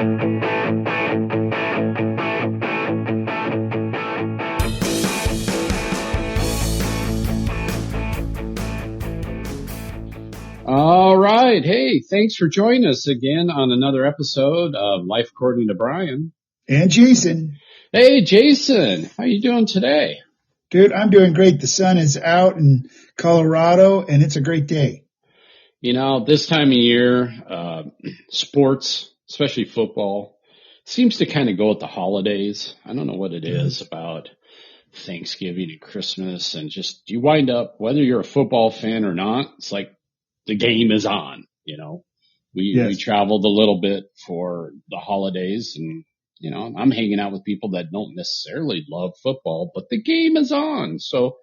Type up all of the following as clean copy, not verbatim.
All right. Hey, thanks for joining us again on another episode of Life According to Brian. And Jason. Hey, Jason. How you doing today? Dude, I'm doing great. The sun is out in Colorado, and it's a great day. You know, this time of year, sports, especially football, seems to kind of go with the holidays. I don't know what it is about Thanksgiving and Christmas, and just you wind up, whether you're a football fan or not, it's like the game is on, you know. We traveled a little bit for the holidays, and, you know, I'm hanging out with people that don't necessarily love football, but the game is on. So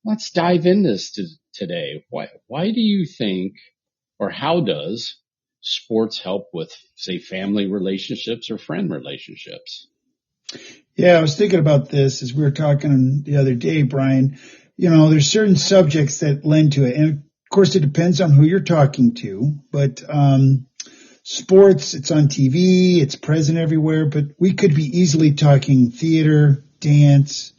let's dive into this today. Why do you think, or how does sports help with, say, family relationships or friend relationships? Yeah, I was thinking about this as we were talking the other day, Brian. You know, there's certain subjects that lend to it. And of course, it depends on who you're talking to. But sports, it's on TV, it's present everywhere. But we could be easily talking theater, dance,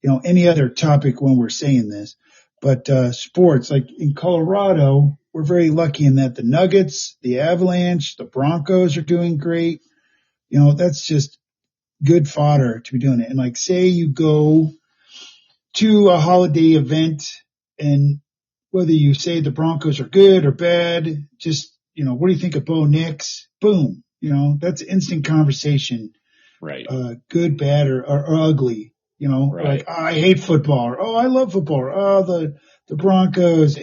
you know, any other topic when we're saying this. But sports, like in Colorado, we're very lucky in that the Nuggets, the Avalanche, the Broncos are doing great. You know, that's just good fodder to be doing it. And like, say you go to a holiday event, and whether you say the Broncos are good or bad, just, you know, what do you think of Bo Nix? Boom. You know, that's instant conversation. Right. Good, bad, or ugly. You know, Right. like, oh, I hate football, or oh, I love football, or oh, the Broncos,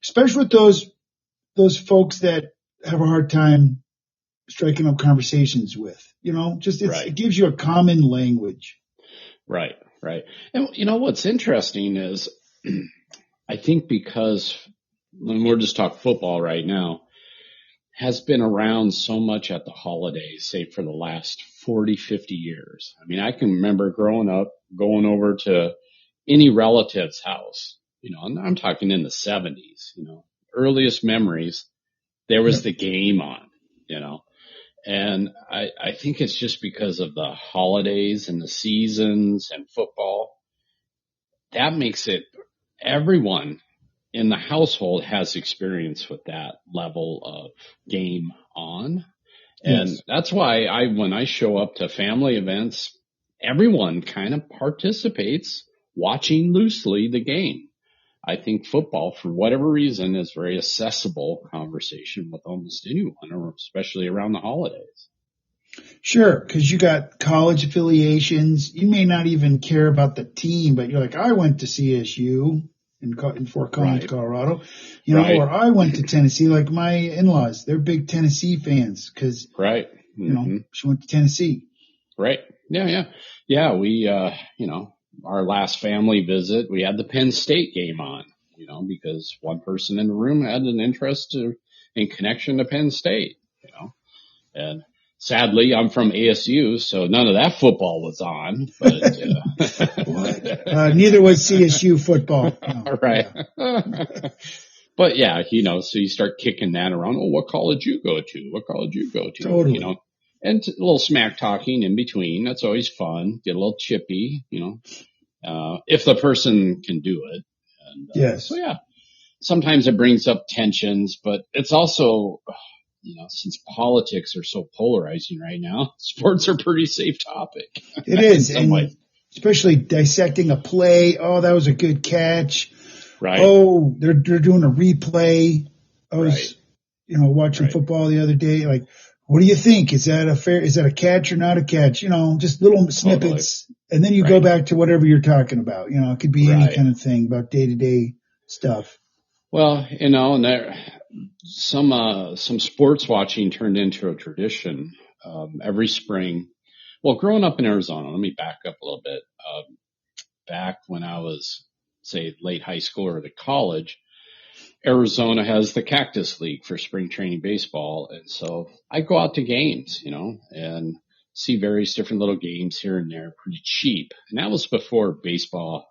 especially with those folks that have a hard time striking up conversations with, you know, just it gives you a common language. Right. And you know what's interesting is I think because when we're just talking football right now, has been around so much at the holidays, say for the last 40, 50 years. I mean, I can remember growing up, going over to any relative's house, you know, and I'm talking in the 70s, you know, earliest memories, there was the game on, you know. And I think it's just because of the holidays and the seasons and football. That makes it, everyone in the household has experience with that level of game on. And that's why when I show up to family events, everyone kind of participates watching loosely the game. I think football, for whatever reason, is very accessible conversation with almost anyone, or especially around the holidays. Sure, because you got college affiliations. You may not even care about the team, but you're like, I went to CSU in Fort Collins, Colorado, you know, or I went to Tennessee. Like my in-laws, they're big Tennessee fans because, you know, she went to Tennessee. Right. Yeah. We, you know, our last family visit, we had the Penn State game on, you know, because one person in the room had an interest in connection to Penn State, you know, and sadly I'm from ASU, so none of that football was on, but, neither was CSU football. No. Right. Yeah. But yeah, you know, so you start kicking that around. Oh, what college you go to? What college you go to? Totally. You know, and a little smack talking in between. That's always fun. Get a little chippy, you know, if the person can do it. And, yes. So yeah, sometimes it brings up tensions, but it's also, you know, since politics are so polarizing right now, sports are a pretty safe topic. It is. And especially dissecting a play. Oh, that was a good catch. Right. Oh, they're doing a replay. I was, you know, watching football the other day. Like, what do you think? Is that a catch or not a catch? You know, just little snippets. Totally. And then you go back to whatever you're talking about. You know, it could be any kind of thing about day-to-day stuff. Well, you know, and there, some sports watching turned into a tradition, every spring. Well, growing up in Arizona, let me back up a little bit. Back when I was, say, late high school or to college, Arizona has the Cactus League for spring training baseball. And so I go out to games, you know, and see various different little games here and there, pretty cheap. And that was before baseball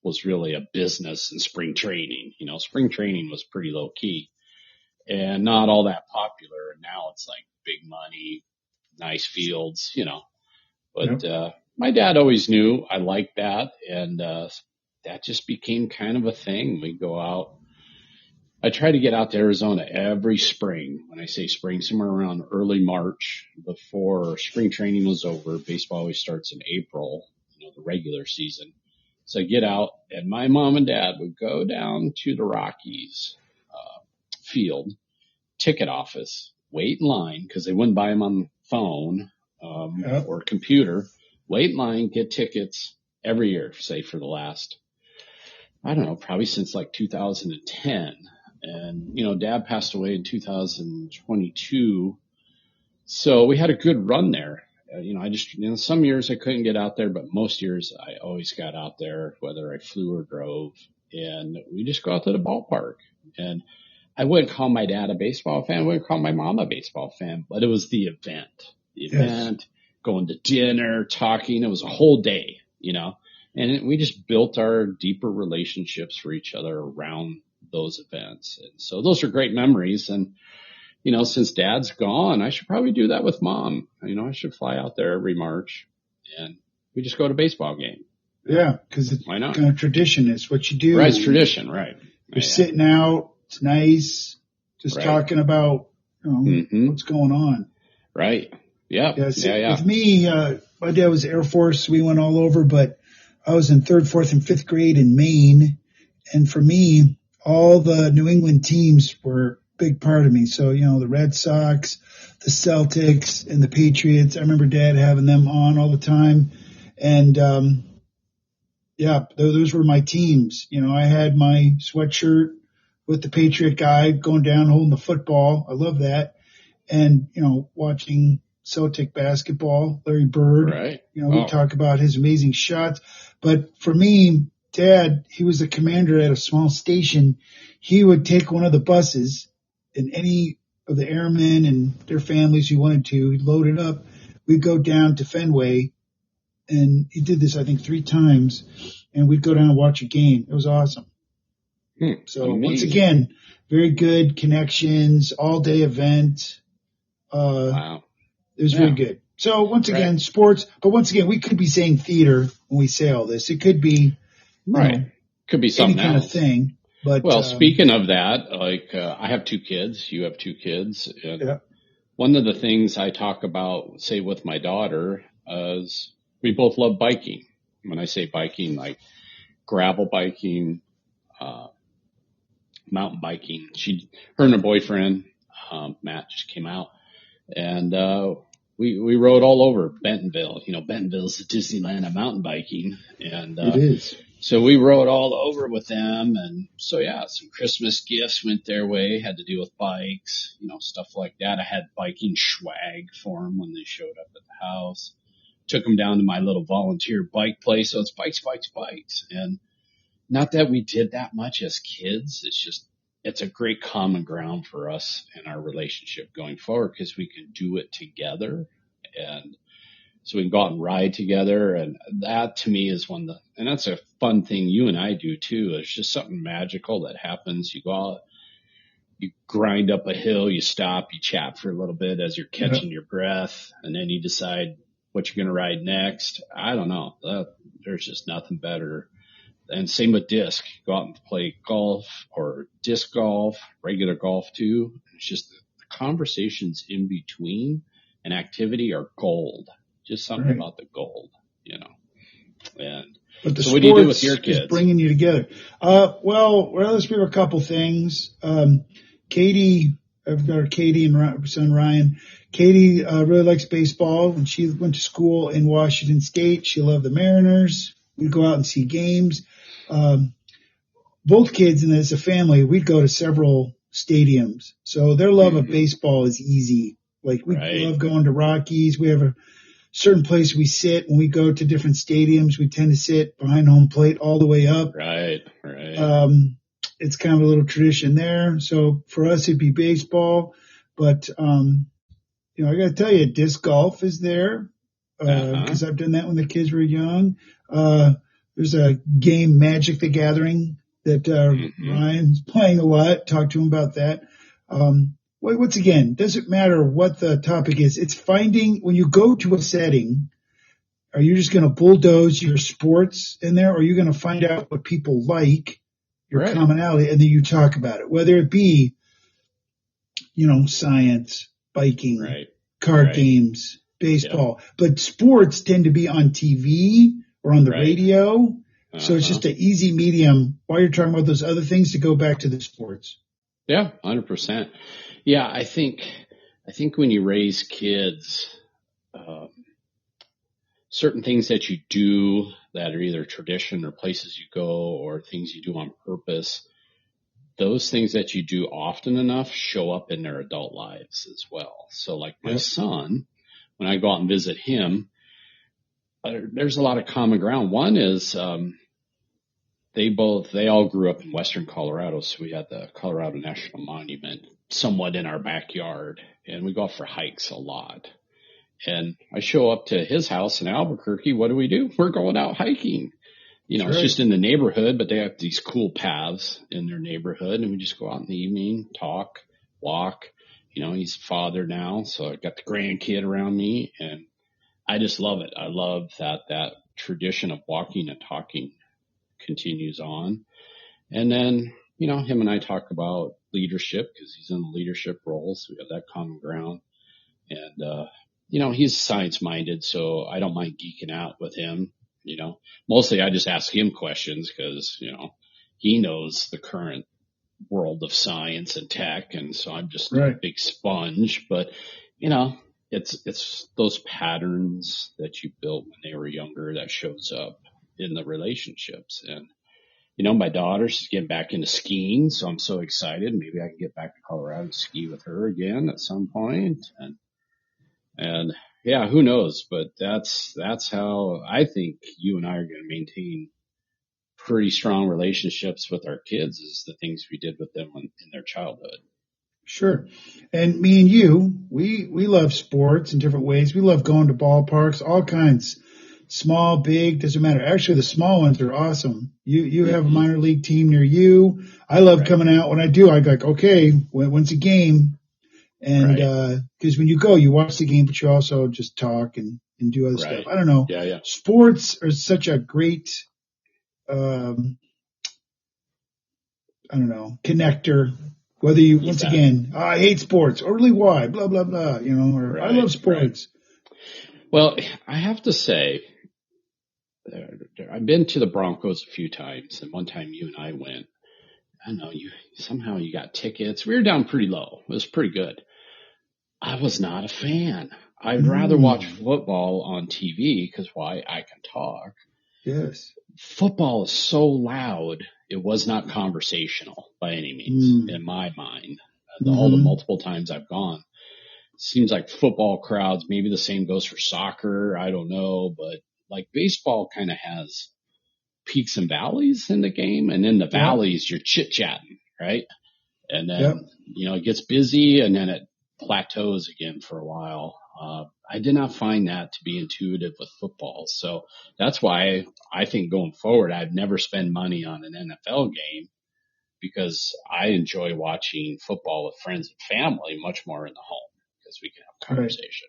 was really a business in spring training. You know, spring training was pretty low key and not all that popular. And now it's like big money, nice fields, but, my dad always knew I liked that. And, that just became kind of a thing. We go out. I try to get out to Arizona every spring. When I say spring, somewhere around early March before spring training was over. Baseball always starts in April, the regular season. So I get out, and my mom and dad would go down to the Rockies field, ticket office, wait in line because they wouldn't buy them on the phone or computer. Wait in line, get tickets every year, say for the last, I don't know, probably since like 2010. And, Dad passed away in 2022. So we had a good run there. Some years I couldn't get out there, but most years I always got out there, whether I flew or drove. And we just go out to the ballpark. And I wouldn't call my dad a baseball fan. I wouldn't call my mom a baseball fan, but it was the event. Going to dinner, talking. It was a whole day, and we just built our deeper relationships for each other around those events. And so those are great memories. And, since Dad's gone, I should probably do that with Mom. I should fly out there every March and we just go to a baseball game. Yeah, because it's why not? Kind of tradition. It's what you do. Right, it's tradition, right. You're sitting out. It's nice. Just talking about, what's going on. Right. Yeah. With me, my dad was Air Force. We went all over, but I was in 3rd, 4th, and 5th grade in Maine. And for me, all the New England teams were a big part of me. So, the Red Sox, the Celtics, and the Patriots. I remember Dad having them on all the time. And, those were my teams. I had my sweatshirt with the Patriot guy going down holding the football. I love that. And, watching Celtic basketball, Larry Bird. Right. We talk about his amazing shots. But for me, Dad, he was a commander at a small station. He would take one of the buses, and any of the airmen and their families who wanted to, he'd load it up. We'd go down to Fenway, and he did this, I think, 3 times, and we'd go down and watch a game. It was awesome. So amazing. Once again, very good connections, all-day event. Wow. It was very good. So once again, sports, but once again, we could be saying theater when we say all this. It could be, could be something any kind of thing. But speaking of that, I have 2 kids. You have 2 kids. And one of the things I talk about, say with my daughter, is we both love biking. When I say biking, like gravel biking, mountain biking. Her and her boyfriend, Matt, just came out, and we rode all over Bentonville. Bentonville's the Disneyland of mountain biking, and it is. So we rode all over with them, and so some Christmas gifts went their way. Had to deal with bikes, stuff like that. I had biking swag for them when they showed up at the house. Took them down to my little volunteer bike place. So it's bikes, and not that we did that much as kids. It's a great common ground for us in our relationship going forward because we can do it together. And so we can go out and ride together. And that to me is and that's a fun thing you and I do too. It's just something magical that happens. You go out, you grind up a hill, you stop, you chat for a little bit as you're catching your breath, and then you decide what you're going to ride next. I don't know. There's just nothing better. And same with disc. Go out and play golf or disc golf, regular golf too. It's just the conversations in between and activity are gold. Just something about the gold, And but so what do you do with your kids? Is bringing you together. Let's do a couple things. Katie, I've got Katie and her son Ryan. Katie really likes baseball. When she went to school in Washington State, she loved the Mariners. We'd go out and see games. Both kids, and as a family, we'd go to several stadiums. So their love of baseball is easy. Like we love going to Rockies. We have a certain place we sit when we go to different stadiums. We tend to sit behind home plate all the way up. Right. It's kind of a little tradition there. So for us, it'd be baseball. But, I got to tell you, disc golf is there because I've done that when the kids were young. There's a game, Magic the Gathering, that Ryan's playing a lot. Talk to him about that. once again, doesn't matter what the topic is. It's finding when you go to a setting, are you just going to bulldoze your sports in there, or are you going to find out what people like, your Right. commonality, and then you talk about it, whether it be, science, biking, Right. card Right. games, baseball. But sports tend to be on TV or on the Right. radio. So it's Uh-huh. just an easy medium while you're talking about those other things to go back to the sports. Yeah, 100%. Yeah, I think when you raise kids, certain things that you do that are either tradition or places you go or things you do on purpose, those things that you do often enough show up in their adult lives as well. So like my son, when I go out and visit him, there's a lot of common ground. One is, they all grew up in Western Colorado. So we had the Colorado National Monument somewhat in our backyard, and we go out for hikes a lot. And I show up to his house in Albuquerque. What do? We're going out hiking. It's just in the neighborhood, but they have these cool paths in their neighborhood, and we just go out in the evening, talk, walk. He's a father now, so I got the grandkid around me, and I just love it. I love that tradition of walking and talking continues on. And then, him and I talk about leadership because he's in a leadership role, so we have that common ground. And, he's science minded, so I don't mind geeking out with him. Mostly I just ask him questions because, he knows the current world of science and tech. And so I'm just a big sponge, but it's those patterns that you built when they were younger that shows up in the relationships. And, my daughter, she's getting back into skiing, so I'm so excited. Maybe I can get back to Colorado and ski with her again at some point. And yeah, who knows? But that's how I think you and I are going to maintain pretty strong relationships with our kids, is the things we did with them in their childhood. Sure. And me and you, we love sports in different ways. We love going to ballparks, all kinds. Small, big, doesn't matter. Actually, the small ones are awesome. You have a minor league team near you. I love coming out. When I do, I go like, okay, when's the game? And, cause when you go, you watch the game, but you also just talk and do other stuff. I don't know. Yeah. Sports are such a great, I don't know, connector. Whether you, once again, I hate sports, or really why, blah, blah, blah, or I love sports. Well, I have to say, I've been to the Broncos a few times, and one time you and I went. I don't know, you got tickets. We were down pretty low. It was pretty good. I was not a fan. I'd rather watch football on TV because why? I can talk. Yes. Football is so loud. It was not conversational by any means in my mind. All the multiple times I've gone, it seems like football crowds, maybe the same goes for soccer. I don't know, but like baseball kind of has peaks and valleys in the game. And in the valleys, you're chit chatting, right? And then, it gets busy and then it plateaus again for a while. I did not find that to be intuitive with football. So that's why I think going forward, I'd never spend money on an NFL game because I enjoy watching football with friends and family much more in the home because we can have conversation.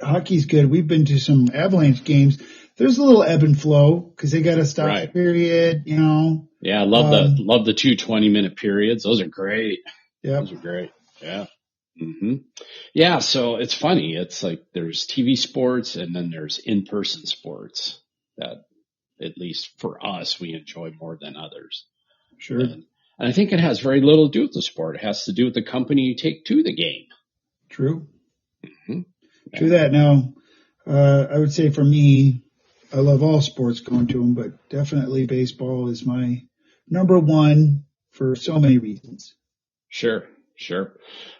Hockey's good. We've been to some Avalanche games. There's a little ebb and flow because they got a stop period, Yeah, I love the 2 20-minute periods. Those are great. Yeah. Those are great. Yeah. Yeah, so it's funny. It's like there's TV sports and then there's in-person sports that, at least for us, we enjoy more than others. Sure. And I think it has very little to do with the sport. It has to do with the company you take to the game. True. True that. Now, I would say for me, I love all sports going to them, but definitely baseball is my number one for so many reasons. Sure.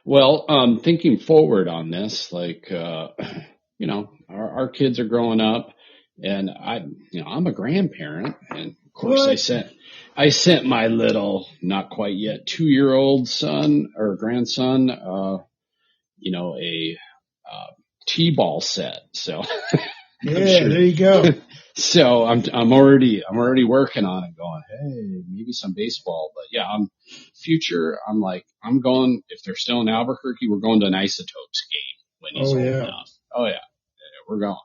Well, thinking forward on this, like, our kids are growing up and I'm a grandparent, and of course I sent my little, not quite yet 2-year-old son or grandson, a T-ball set. So there you go. So I'm already working on it going, hey, maybe some baseball. But yeah, future, I'm going, if they're still in Albuquerque, we're going to an Isotopes game when he's Oh old yeah. enough. Oh yeah, we're going.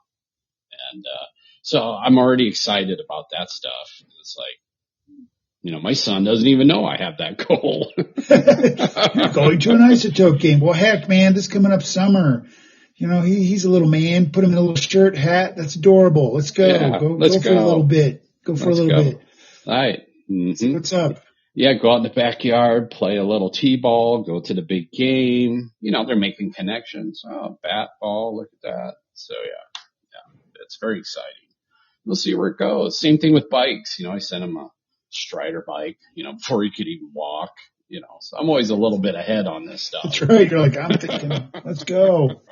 And, so I'm already excited about that stuff. It's like, my son doesn't even know I have that goal. You're going to an Isotope game. Well, heck, man, this coming up summer. He's a little man. Put him in a little shirt, hat. That's adorable. Let's go. Yeah, let's go for a little bit. Go for Let's a little go. bit. All right. See what's up. Yeah, go out in the backyard, play a little t-ball, go to the big game. They're making connections. Oh, bat, ball, look at that. So yeah, it's very exciting. We'll see where it goes. Same thing with bikes. I sent him a Strider bike, before he could even walk. So I'm always a little bit ahead on this stuff. That's right. You're like, I'm thinking, let's go.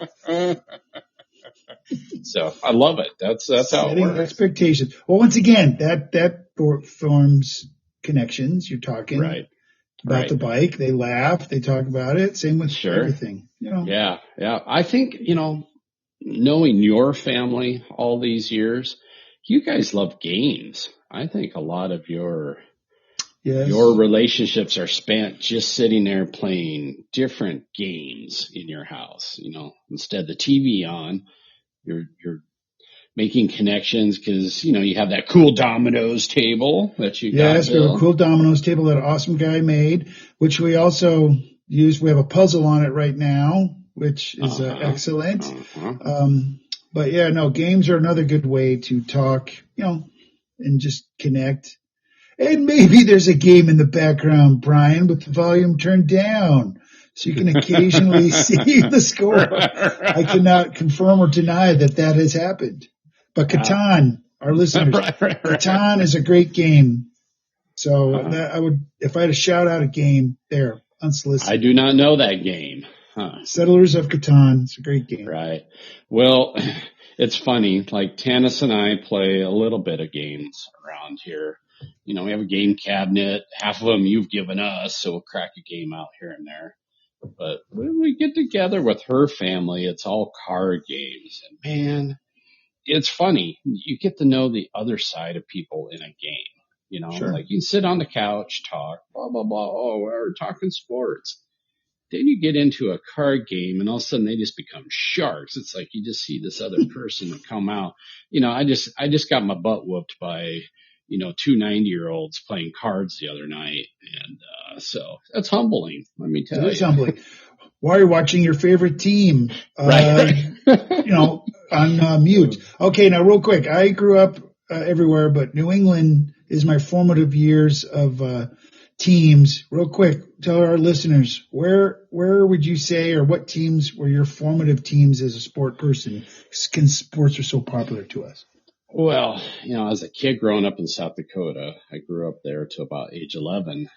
So I love it. That's how it works. Expectations. Well, once again, that forms connections. You're talking about the bike. They laugh. They talk about it. Same with everything. Yeah. I think, knowing your family all these years, you guys love games. I think a lot of your relationships are spent just sitting there playing different games in your house. Instead of the TV on, you're making connections because, you have that cool dominoes table that you got. Yes, we have a cool dominoes table that an awesome guy made, which we also use. We have a puzzle on it right now, which is excellent. But yeah, no, games are another good way to talk, and just connect. And maybe there's a game in the background, Brian, with the volume turned down, so you can occasionally see the score. I cannot confirm or deny that has happened. But Catan, our listeners, Catan is a great game. So if I had to shout out a game there, unsolicited. I do not know that game. Huh. Settlers of Catan. It's a great game. Right. Well, it's funny. Like Tanis and I play a little bit of games around here. We have a game cabinet. Half of them you've given us, so we'll crack a game out here and there. But when we get together with her family, it's all card games. And man, it's funny. You get to know the other side of people in a game. Sure. Like you can sit on the couch, talk, blah, blah, blah. Oh, we're talking sports. Then you get into a card game and all of a sudden they just become sharks. It's like you just see this other person come out. I just got my butt whooped by, two 90-year-olds playing cards the other night. And, so that's humbling. Let me tell you. It is humbling. While you're watching your favorite team, right. On mute. Okay. Now real quick, I grew up everywhere, but New England is my formative years of, teams. Real quick, tell our listeners, where would you say, or what teams were your formative teams as a sport person? Because sports are so popular to us. Well, as a kid growing up in South Dakota, I grew up there to about age 11.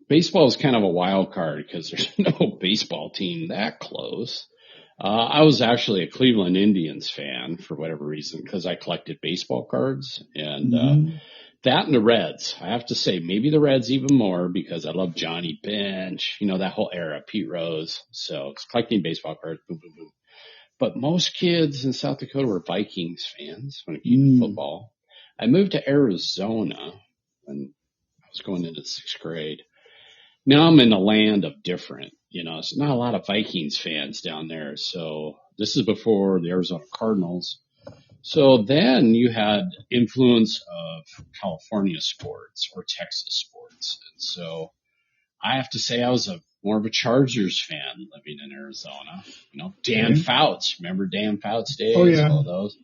Baseball is kind of a wild card because there's no baseball team that close. I was actually a Cleveland Indians fan for whatever reason because I collected baseball cards and, that and the Reds. I have to say maybe the Reds even more because I love Johnny Bench, that whole era, Pete Rose. So it's collecting baseball cards, boom, boom, boom. But most kids in South Dakota were Vikings fans when it came to football. I moved to Arizona when I was going into 6th grade. Now I'm in the land of different, it's not a lot of Vikings fans down there. So this is before the Arizona Cardinals. So then you had influence of California sports or Texas sports. And so I have to say I was more of a Chargers fan living in Arizona. Dan Fouts. Remember Dan Fouts days? Oh, yeah. All those.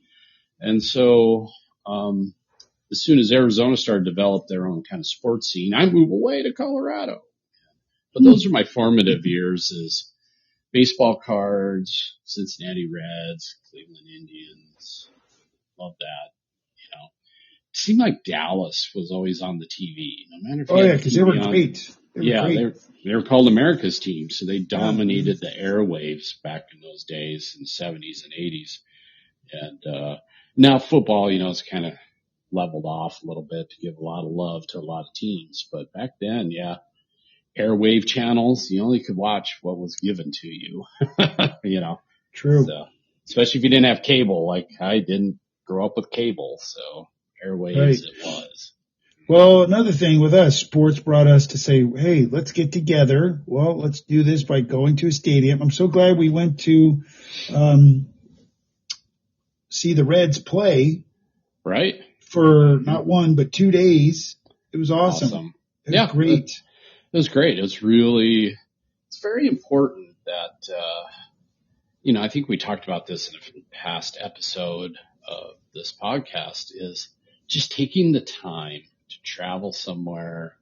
And so as soon as Arizona started to develop their own kind of sports scene, I moved away to Colorado. But those are my formative years is baseball cards, Cincinnati Reds, Cleveland Indians. Love that. It seemed like Dallas was always on the TV, no matter if you had because they were great. They were called America's team, so they dominated the airwaves back in those days in the 70s and 80s. And now football, it's kind of leveled off a little bit to give a lot of love to a lot of teams. But back then, airwave channels, you only could watch what was given to you. True. So, especially if you didn't have cable, like I didn't grew up with cable, so airwaves Right. it was. Well, another thing with us, sports brought us to say, hey, let's get together. Well, let's do this by going to a stadium. I'm so glad we went to see the Reds play. Right. For not 1, but 2 days. It was awesome. It was great. It was great. It's very important that, I think we talked about this in a past episode of this podcast, is just taking the time to travel somewhere,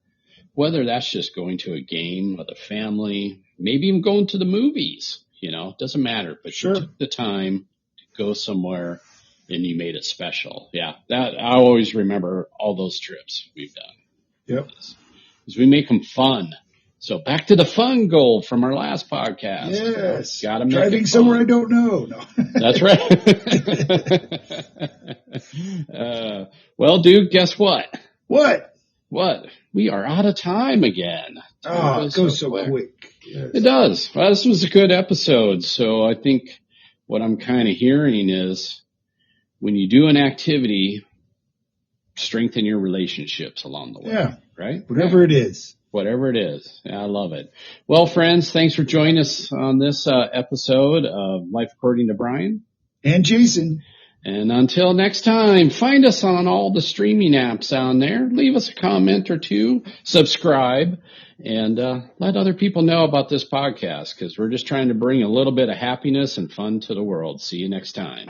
whether that's just going to a game with a family, maybe even going to the movies, it doesn't matter, but Sure. You took the time to go somewhere and you made it special. Yeah. That I always remember all those trips we've done. Yep. Because we make them fun. So back to the fun goal from our last podcast. Yes. Gotta make driving it somewhere fun. I don't know. No. That's right. Well, dude, guess what? What? We are out of time again. Oh, it goes so quick. Yes. It does. Well, this was a good episode. So I think what I'm kind of hearing is when you do an activity, strengthen your relationships along the way. Yeah. Right? Whatever it is. Whatever it is. I love it. Well, friends, thanks for joining us on this episode of Life According to Brian. And Jason. And until next time, find us on all the streaming apps out there. Leave us a comment or two, subscribe, and let other people know about this podcast, because we're just trying to bring a little bit of happiness and fun to the world. See you next time.